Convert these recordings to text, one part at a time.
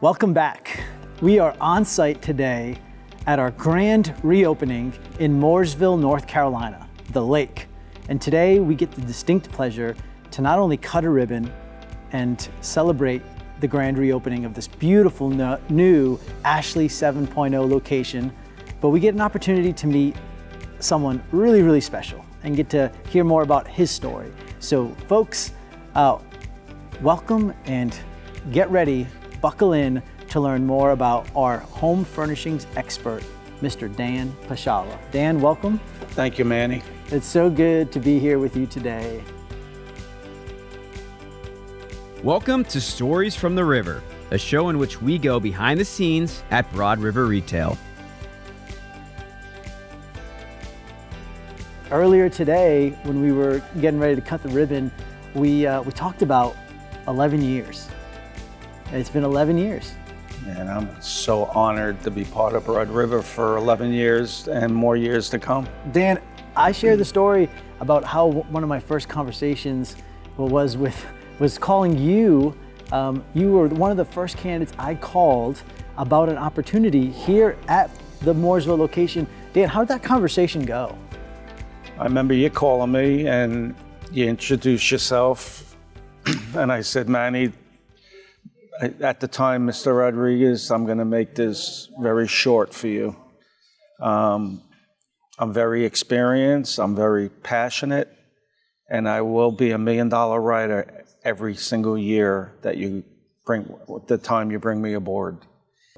Welcome back. We are on site today at our grand reopening in Mooresville, North Carolina, the lake. And today we get the distinct pleasure to not only cut a ribbon and celebrate the grand reopening of this beautiful new Ashley 7.0 location, but we get an opportunity to meet someone really, really special and get to hear more about his story. So folks, welcome and get ready, buckle in to learn more about our home furnishings expert, Mr. Dan Pieszchala. Dan, welcome. Thank you, Manny. It's so good to be here with you today. Welcome to Stories from the River, a show in which we go behind the scenes at Broad River Retail. Earlier today, when we were getting ready to cut the ribbon, we talked about 11 years. It's been 11 years. And I'm so honored to be part of Broad River for 11 years and more years to come. Dan, I share the story about how one of my first conversations was calling you. You were one of the first candidates I called about an opportunity here at the Mooresville location. Dan, how did that conversation go? I remember you calling me and you introduced yourself. And I said, Manny, at the time, Mr. Rodrigues, I'm going to make this very short for you. I'm very experienced, I'm very passionate, and I will be $1 million writer every single year that you bring, the time you bring me aboard.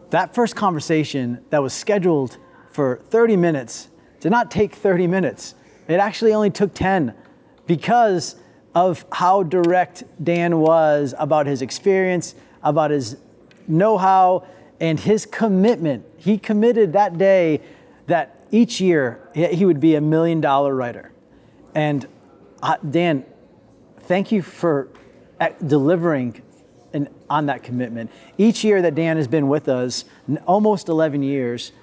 That first conversation that was scheduled for 30 minutes did not take 30 minutes. It actually only took 10 because of how direct Dan was about his experience, about his know-how, and his commitment. He committed that day that each year he would be $1 million writer. And Dan, thank you for delivering on that commitment. Each year that Dan has been with us, almost 11 years,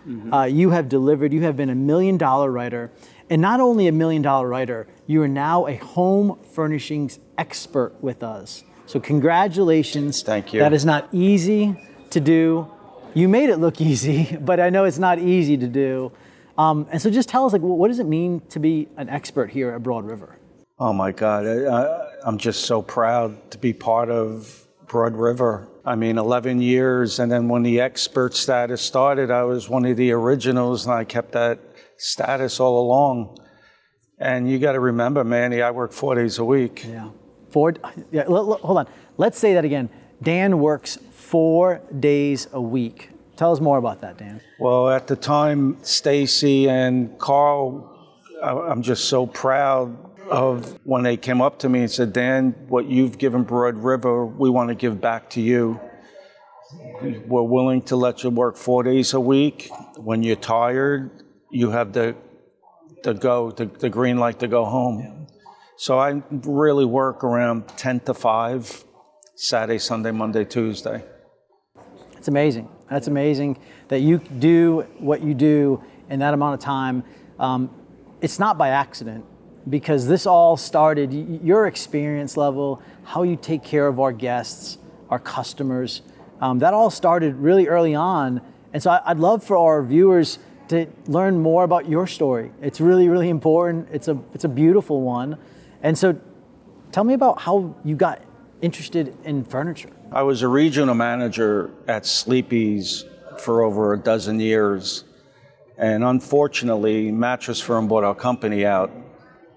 you have delivered. You have been $1 million writer. And not only $1 million writer, you are now a home furnishings expert with us. So congratulations. Thank you. That is not easy to do. You made it look easy, but I know it's not easy to do. And so just tell us, what does it mean to be an expert here at Broad River? Oh my God, I'm just so proud to be part of Broad River. I mean, 11 years, and then when the expert status started, I was one of the originals, and I kept that status all along. And you got to remember, Manny, I work 4 days a week. Yeah. Hold on. Let's say that again. Dan works 4 days a week. Tell us more about that, Dan. Well, at the time, Stacy and Carl, I'm just so proud of when they came up to me and said, Dan, what you've given Broad River, we want to give back to you. We're willing to let you work 4 days a week. When you're tired, you have the green light to go home. So I really work around 10 to 5, Saturday, Sunday, Monday, Tuesday. It's amazing. That's amazing that you do what you do in that amount of time. It's not by accident, because this all started, your experience level, how you take care of our guests, our customers, that all started really early on. And so I'd love for our viewers to learn more about your story. It's really, really important. It's a beautiful one. And so tell me about how you got interested in furniture. I was a regional manager at Sleepy's for over a dozen years. And unfortunately, Mattress Firm bought our company out.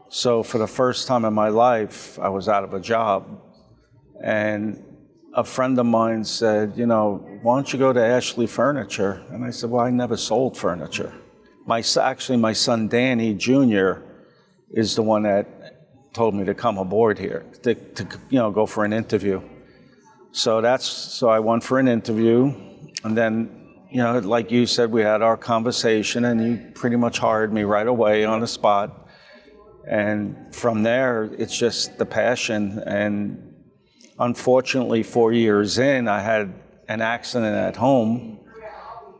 So for the first time in my life, I was out of a job. And a friend of mine said, why don't you go to Ashley Furniture? And I said, well, I never sold furniture. Actually, my son, Danny Jr., is the one that told me to come aboard here, to go for an interview. So I went for an interview, and then, like you said, we had our conversation, and you pretty much hired me right away on the spot. And from there, it's just the passion. And unfortunately, 4 years in, I had an accident at home.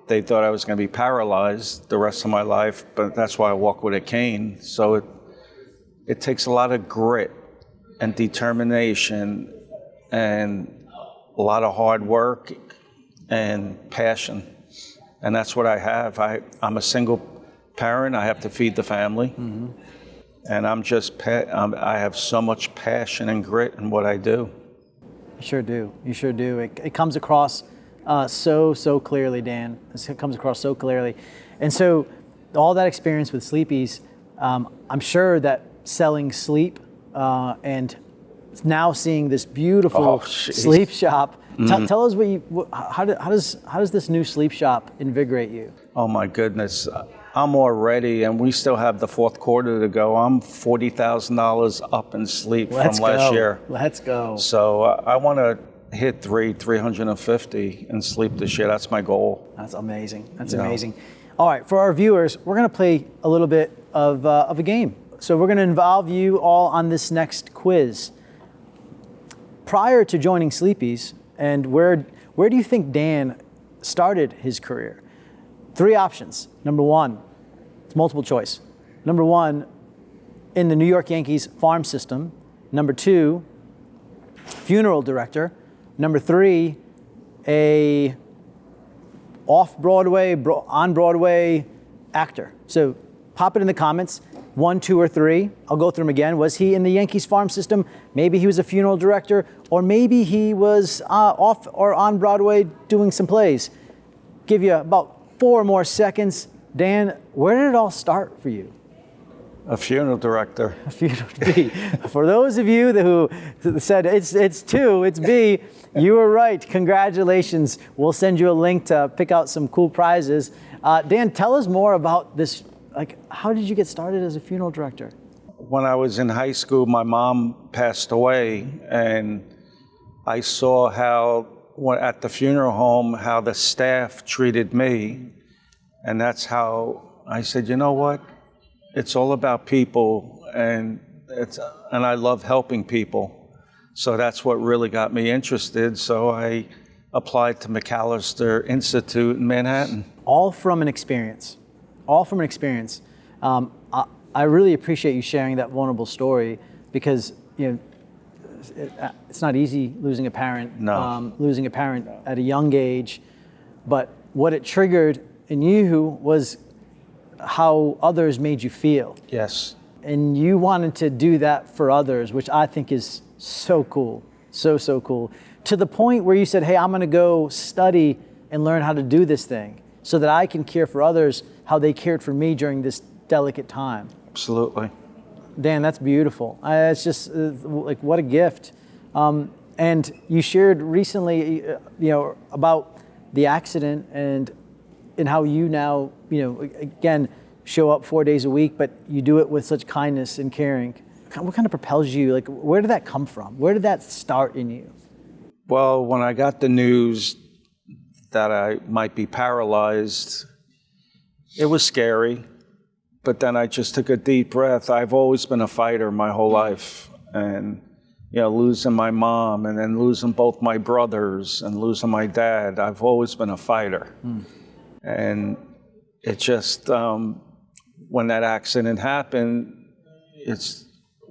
They thought I was going to be paralyzed the rest of my life, but that's why I walk with a cane. So it takes a lot of grit and determination and a lot of hard work and passion. And that's what I have. I'm a single parent. I have to feed the family. Mm-hmm. And I have so much passion and grit in what I do. You sure do. You sure do. It comes across so clearly, Dan. It comes across so clearly. And so all that experience with Sleepy's, I'm sure that selling sleep and now seeing this beautiful sleep shop. Mm-hmm. Tell us how does this new sleep shop invigorate you? Oh my goodness. I'm already, and we still have the fourth quarter to go. I'm $40,000 up in sleep from last year. Let's go. So I want to hit 350 in sleep this year. That's my goal. That's amazing. That's amazing. All right, for our viewers, we're going to play a little bit of a game. So we're going to involve you all on this next quiz. Prior to joining Sleepy's, and where do you think Dan started his career? 3 options. Number 1, it's multiple choice. Number 1, in the New York Yankees farm system. Number 2, funeral director. Number 3, a off-Broadway, on-Broadway actor. So pop it in the comments, 1, 2, or 3. I'll go through them again. Was he in the Yankees farm system? Maybe he was a funeral director, or maybe he was off or on Broadway doing some plays. Give you about 4 more seconds. Dan, where did it all start for you? A funeral director. A funeral B. For those of you who said it's 2, it's B, you were right. Congratulations. We'll send you a link to pick out some cool prizes. Dan, tell us more about this. Like, how did you get started as a funeral director? When I was in high school, my mom passed away, and I saw how, at the funeral home, how the staff treated me. And that's how I said, you know what? It's all about people, and I love helping people. So that's what really got me interested. So I applied to McAllister Institute in Manhattan. All from an experience. All from an experience. I really appreciate you sharing that vulnerable story, because it's not easy losing a parent. No. Losing a parent at a young age, but what it triggered in you was how others made you feel. Yes. And you wanted to do that for others, which I think is so cool, so cool. To the point where you said, hey, I'm going to go study and learn how to do this thing so that I can care for others how they cared for me during this delicate time. Absolutely. Dan, that's beautiful. It's just like, what a gift. And you shared recently, about the accident and how you now, again, show up 4 days a week, but you do it with such kindness and caring. What kind of propels you? Like, where did that come from? Where did that start in you? Well, when I got the news that I might be paralyzed, it was scary, but then I just took a deep breath. I've always been a fighter my whole life, and losing my mom and then losing both my brothers and losing my dad, I've always been a fighter. And it just, when that accident happened,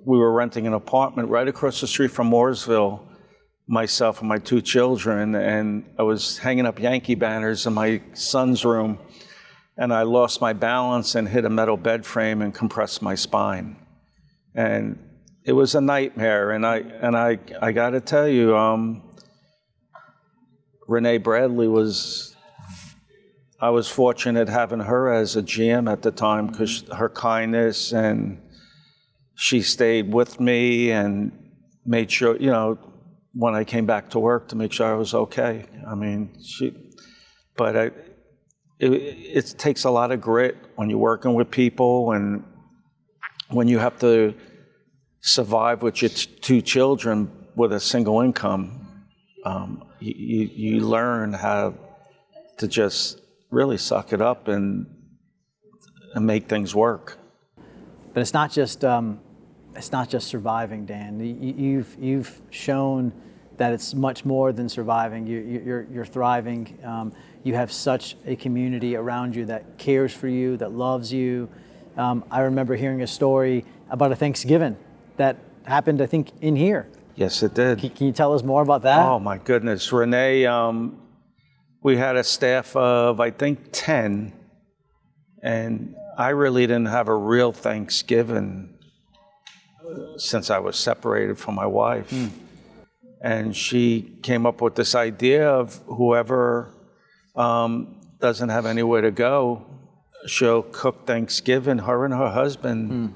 we were renting an apartment right across the street from Mooresville, myself and my 2 children, and I was hanging up Yankee banners in my son's room, and I lost my balance and hit a metal bed frame and compressed my spine. And it was a nightmare, and I got to tell you, Renee Bradley I was fortunate having her as a GM at the time, because her kindness, and she stayed with me and made sure, when I came back to work, to make sure I was okay. I mean, it takes a lot of grit when you're working with people, and when you have to survive with your 2 children with a single income. You learn how to just really suck it up and make things work. But it's not just surviving, Dan. You've shown that it's much more than surviving. You're thriving. You have such a community around you that cares for you, that loves you. I remember hearing a story about a Thanksgiving that happened, I think, in here. Yes, it did. Can you tell us more about that? Oh my goodness, Renee. we had a staff of, I think, 10, and I really didn't have a real Thanksgiving since I was separated from my wife. And she came up with this idea of whoever doesn't have anywhere to go, she'll cook Thanksgiving. Her and her husband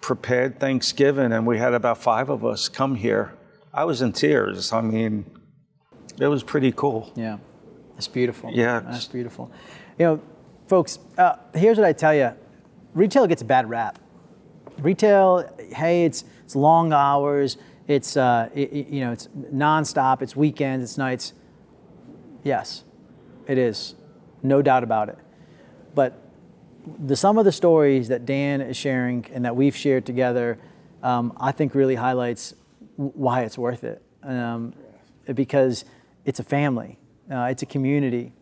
prepared Thanksgiving, and we had about 5 of us come here. I was in tears. I mean, it was pretty cool. Yeah, that's beautiful. Yeah. That's beautiful. You know, folks, here's what I tell you. Retail gets a bad rap. Retail, hey, it's long hours, it's it's nonstop, it's weekends, it's nights. Yes, it is, no doubt about it. But some of the stories that Dan is sharing and that we've shared together, I think really highlights why it's worth it. Because it's a family, it's a community,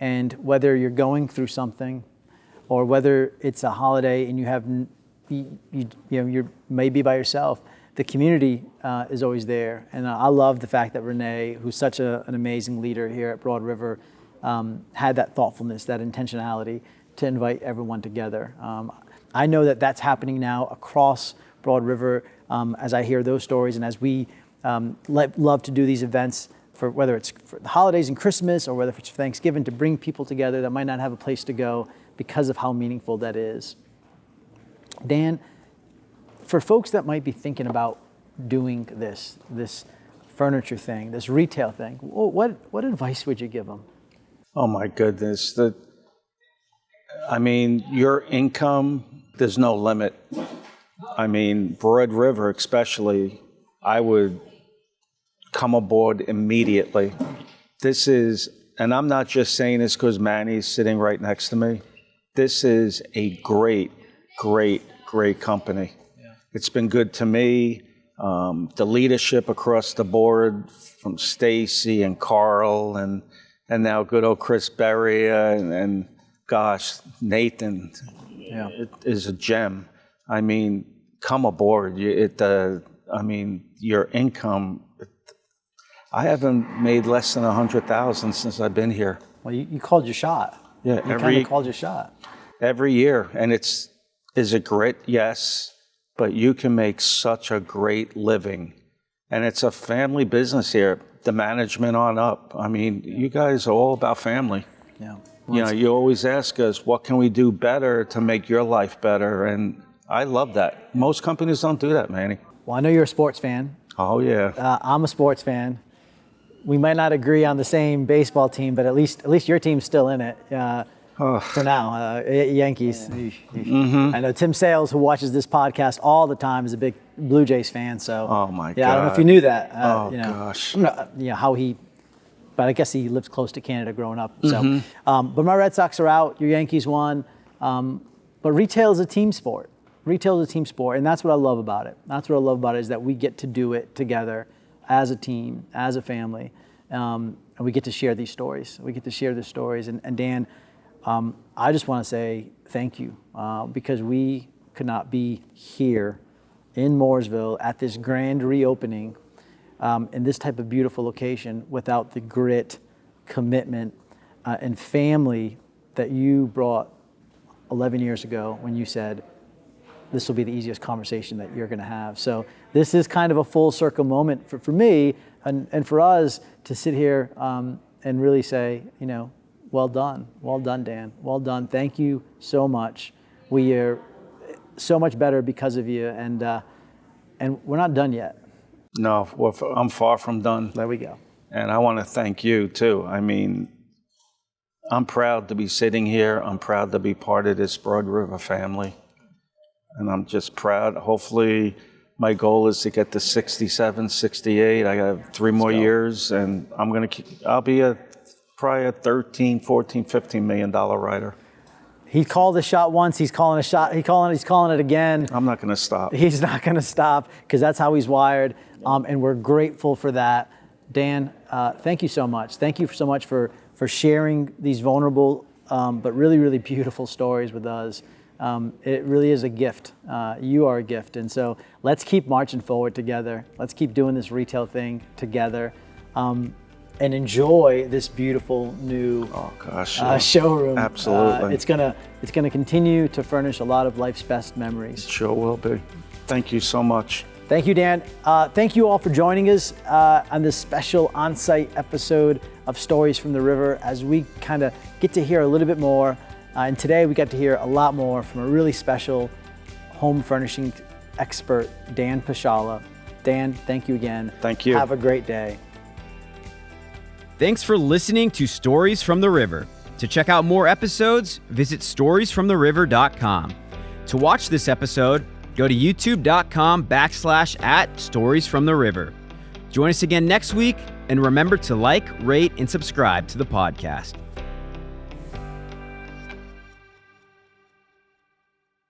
and whether you're going through something, or whether it's a holiday and you have, you're maybe by yourself, the community is always there. And I love the fact that Renee, who's such an amazing leader here at Broad River, had that thoughtfulness, that intentionality to invite everyone together. I know that that's happening now across Broad River as I hear those stories, and as we love to do these events, for whether it's for the holidays and Christmas, or whether it's for Thanksgiving, to bring people together that might not have a place to go because of how meaningful that is. Dan, for folks that might be thinking about doing this furniture thing, this retail thing, what advice would you give them? Oh my goodness. Your income, there's no limit. Broad River especially, I would come aboard immediately. This is, and I'm not just saying this because Manny's sitting right next to me. This is a great company. Yeah. It's been good to me. The leadership across the board, from Stacy and Carl and now good old Chris Berry and gosh, Nathan, it is a gem. Come aboard. Your income, I haven't made less than $100,000 since I've been here. Well, you called your shot. Yeah, you kind of called your shot. Every year, and is it grit? Yes, but you can make such a great living, and it's a family business here. The management on up. You guys are all about family. Yeah. Well, you always ask us, what can we do better to make your life better? And I love that. Most companies don't do that, Manny. Well, I know you're a sports fan. Oh, yeah. I'm a sports fan. We might not agree on the same baseball team, but at least your team's still in it for now. Yankees. Mm-hmm. I know Tim Sales, who watches this podcast all the time, is a big Blue Jays fan. So, oh my God. I don't know if you knew that. Gosh. How he, but I guess he lives close to Canada growing up. So, but my Red Sox are out. Your Yankees won. But retail is a team sport. Retail is a team sport, and that's what I love about it. That's what I love about it, is that we get to do it together as a team, as a family, and we get to share these stories. We get to share the stories. And Dan, I just want to say thank you, because we could not be here in Mooresville at this grand reopening in this type of beautiful location without the grit, commitment, and family that you brought 11 years ago when you said, this will be the easiest conversation that you're going to have. So this is kind of a full circle moment for me and for us to sit here and really say, well done, Dan, well done. Thank you so much. We are so much better because of you, and we're not done yet. No, I'm far from done. There we go. And I want to thank you too. I'm proud to be sitting here. I'm proud to be part of this Broad River family. And I'm just proud. Hopefully, my goal is to get to 67, 68. I have 3 more years, and I'll be probably a 13, 14, $15 million rider. He called a shot once. He's calling a shot. He's calling it again. I'm not going to stop. He's not going to stop, because that's how he's wired, and we're grateful for that. Dan, thank you so much. Thank you so much for sharing these vulnerable but really, really beautiful stories with us. It really is a gift. You are a gift. And so let's keep marching forward together. Let's keep doing this retail thing together. and enjoy this beautiful new showroom. Absolutely. It's gonna continue to furnish a lot of life's best memories. It sure will be. Thank you so much. Thank you, Dan. Thank you all for joining us on this special on-site episode of Stories from the River, as we kind of get to hear a little bit more. And today we got to hear a lot more from a really special home furnishing expert, Dan Pieszchala. Dan, thank you again. Thank you. Have a great day. Thanks for listening to Stories from the River. To check out more episodes, visit storiesfromtheriver.com. To watch this episode, go to youtube.com/@storiesfromtheriver. Join us again next week, and remember to like, rate, and subscribe to the podcast.